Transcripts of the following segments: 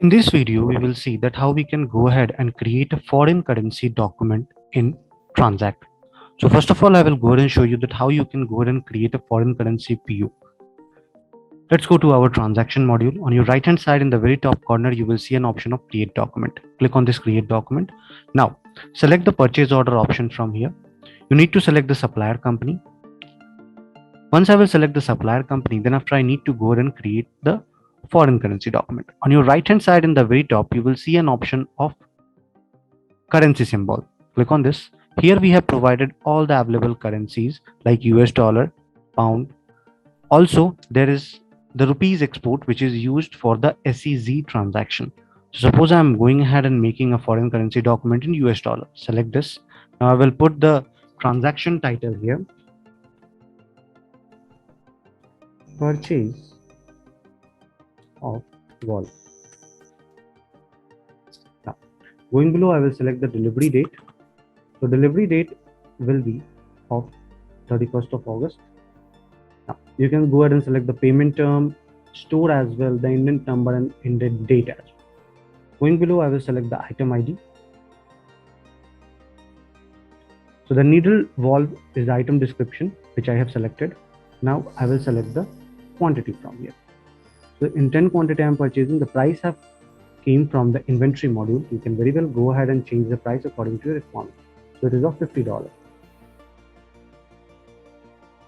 In this video, we will see that how we can go ahead and create a foreign currency document in TranZact. So first of all, I will go ahead and show you that how you can go ahead and create a foreign currency PO. Let's go to our transaction module. On your right hand side in the very top corner, you will see an option of create document. Click on this create document. Now select the purchase order option from here. You need to select the supplier company. Once I will select the supplier company, then after I need to go ahead and create the foreign currency document. On your right hand side in the very top, you will see an option of currency symbol. Click on this. Here we have provided all the available currencies like US dollar, pound. Also, there is the rupees export which is used for the SEZ transaction. So suppose I am going ahead and making a foreign currency document in US dollar. Select this. Now I will put the transaction title here. Purchase of wall. Now, going below, I will select the delivery date. So delivery date will be of 31st of August. Now, you can go ahead and select the payment term, store as well, the indent number and indent date as well. Going below, I will select the item ID. So the needle valve is the item description, which I have selected. Now I will select the quantity from here. So intent quantity I am purchasing, the price have came from the inventory module. You can very well go ahead and change the price according to your requirement. So it is of $50.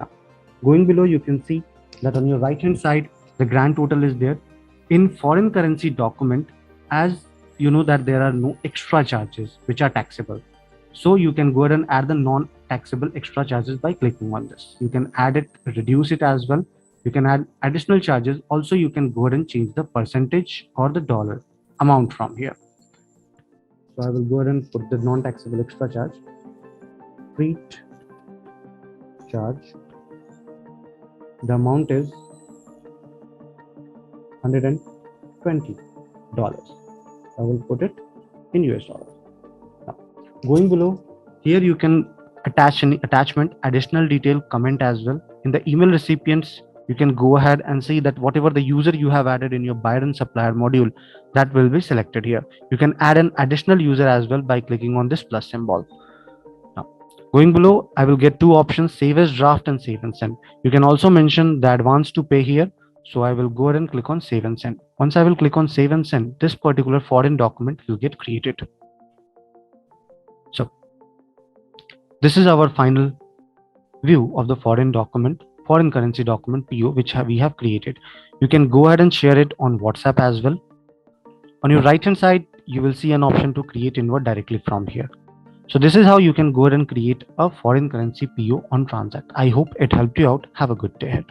Now, going below, you can see that on your right hand side, the grand total is there. In foreign currency document, as you know that there are no extra charges which are taxable. So you can go ahead and add the non-taxable extra charges by clicking on this. You can add it, reduce it as well. You can add additional charges. Also, you can go ahead and change the percentage or the dollar amount from here. So I will go ahead and put the non-taxable extra charge. Freight charge. The amount is $120. I will put it in US dollars. Now, going below, here you can attach any attachment, additional detail, comment as well. In the email recipients, you can go ahead and see that whatever the user you have added in your buyer and supplier module, that will be selected here. You can add an additional user as well by clicking on this plus symbol. Now, going below, I will get two options, save as draft and save and send. You can also mention the advance to pay here. So I will go ahead and click on save and send. Once I will click on save and send, this particular foreign document will get created. So this is our final view of the foreign currency document PO, which we have created. You can go ahead and share it on WhatsApp as well. On your right hand side, you will see an option to create inward directly from here. So this is how you can go ahead and create a foreign currency PO on TranZact. I hope it helped you out. Have a good day ahead.